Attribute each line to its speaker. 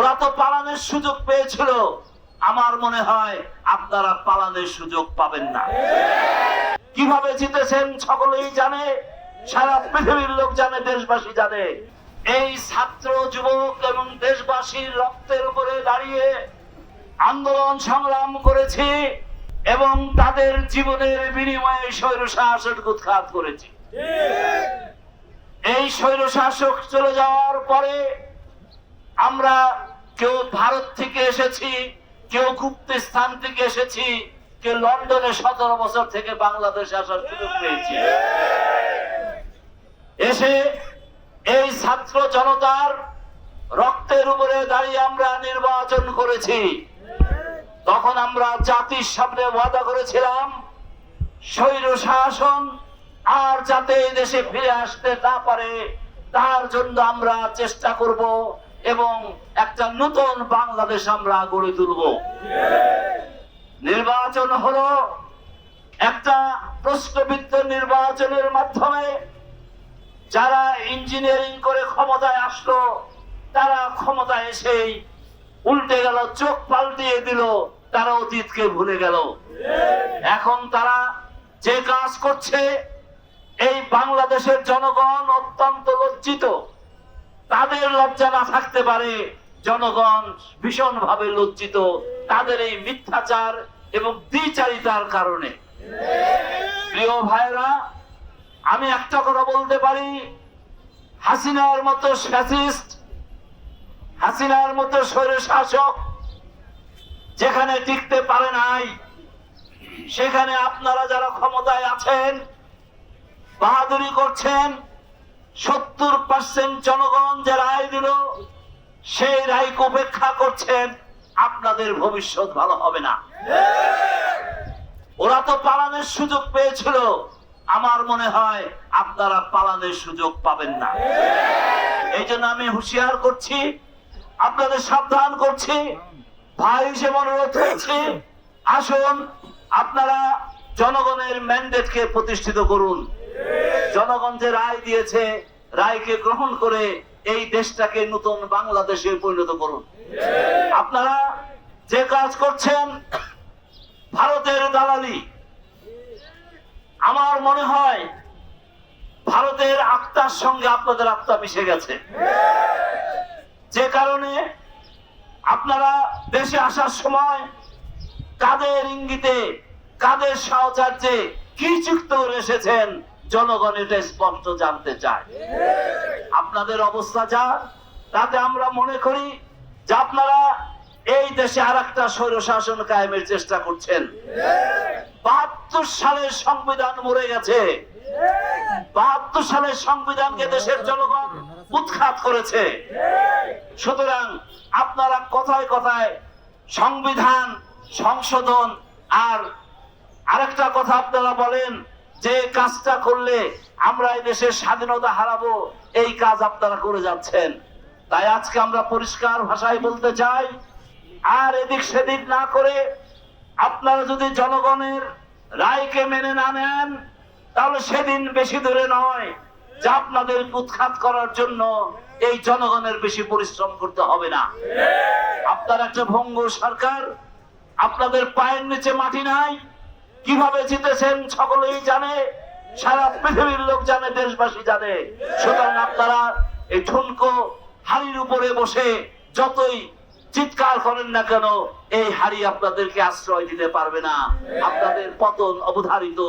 Speaker 1: ওরা তো পালানোর সুযোগ পেয়েছিল, আমার মনে হয় আপনারা পালানোর সুযোগ পাবেন না। কিভাবে জিতেছেন সকলেই জানে, সারা পৃথিবীর লোক জানে, দেশবাসী জানে। এই ছাত্র যুবক এবং দেশবাসীর রক্তের উপরে দাঁড়িয়ে আন্দোলন সংগ্রাম করেছি এবং তাদের জীবনের বিনিময়ে স্বৈরশাসন উৎখাত করেছি। এই স্বৈরশাসক চলে যাওয়ার পরে আমরা কেউ ভারত থেকে এসেছি, কেউ গুপ্তস্থান থেকে এসেছি, কেউ লন্ডনে 17 বছর থেকে বাংলাদেশে আসার সুযোগ পেয়েছি। এসে এই ছাত্র জনতার রক্তের উপরে দাঁড়িয়ে আমরা নির্বাচন করেছি। তখন আমরা জাতির সামনে ওয়াদা করেছিলাম স্বৈর শাসন আর যাতে এই দেশে ফিরে আসতে না পারে তার জন্য আমরা চেষ্টা করব এবং একটা নতুন বাংলাদেশ আমরা গড়ে তুলব। নির্বাচন হলো একটা প্রশ্নবিদ্ধ নির্বাচনের মাধ্যমে যারা ইঞ্জিনিয়ারিং করে ক্ষমতায় আসলো তারা ক্ষমতায় এসেই উল্টে গেল, চোখ পাল্টিয়ে দিল, তারা অতীতকে ভুলে গেল। এখন তারা যে কাজ করছে এই বাংলাদেশের জনগণ অত্যন্ত লজ্জিত। তাদের লজ্জা না থাকতে পারে, জনগণ ভীষণ ভাবে লজ্জিত তাদের এই মিথ্যাচার এবং দ্বিচারিতার কারণে। প্রিয় ভাইরা, আমি একটা কথা বলতে পারি, হাসিনার মতো ফ্যাসিস্ট, হাসিনার মতো স্বৈরশাসক যেখানে টিকতে পারে নাই, সেখানে আপনারা যারা ক্ষমতায় আছেন বাহাদুরি করছেন, 70% জনগণ যে রায় দিল সেই রায়কে উপেক্ষা করছেন, আপনাদের ভবিষ্যৎ ভালো হবে না। ওরা তো পালানোর সুযোগ পেয়েছিল, আমার মনে হয় আপনারা পালানোর সুযোগ পাবেন না। এই জন্য আমি হুঁশিয়ার করছি, আপনাদের সাবধান করছি, ভাই হিসেবে অনুরোধ করছি, আসুন আপনারা জনগণের ম্যান্ডেটকে প্রতিষ্ঠিত করুন। জনগণ যে রায় দিয়েছে রায়কে গ্রহণ করে এই দেশটাকে নতুন বাংলাদেশে পরিণত করুন। আপনারা যে কাজ করছেন ভারতের দালালি, আমার মনে হয় ভারতের আত্মার সঙ্গে আপনাদের আত্মা মিশে গেছে, যে কারণে আপনারা দেশে আসার সময় কাদের ইঙ্গিতে কাদের সাহচর্যে কি চুক্ত করে এসেছেন জনগণ এটা স্পষ্ট জানতে চায়। আপনাদের অবস্থা যা, তাতে আমরা মনে করি যে আপনারা এই দেশে আর একটা স্বৈরশাসন কায়েমের চেষ্টা করছেন। 72 সালের সংবিধান মরে গেছে, 72 সালের সংবিধানকে দেশের জনগণ উৎখাত করেছে। সুতরাং আপনারা কথায় কথায় সংবিধান সংশোধন আর আরেকটা কথা আপনারা বলেন যে কাজটা করলে আমরা এই দেশের স্বাধীনতা হারাবো, এই কাজ আপনারা করে যাচ্ছেন। তাই আজকে আমরা পরিষ্কার ভাষায় বলতে চাই, আর এদিক সেদিক না করে আপনারা যদি জনগণের রায়কে মেনে না নেন তাহলে সেদিন বেশি দূরে নয় যে আপনাদের উৎখাত করার জন্য এই জনগণের বেশি পরিশ্রম করতে হবে না। আপনার একটা ভঙ্গুর সরকার, আপনাদের পায়ের নিচে মাটি নাই। কিভাবে জিতেছেন সকলেই জানে, সারা পৃথিবীর লোক জানে, দেশবাসী জানে। সুতরাং আপনারা এই ঠুনকো হাড়ির উপরে বসে যতই চিৎকার করেন না কেন, এই হাড়ি আপনাদেরকে আশ্রয় দিতে পারবে না। আপনাদের পতন অবধারিত।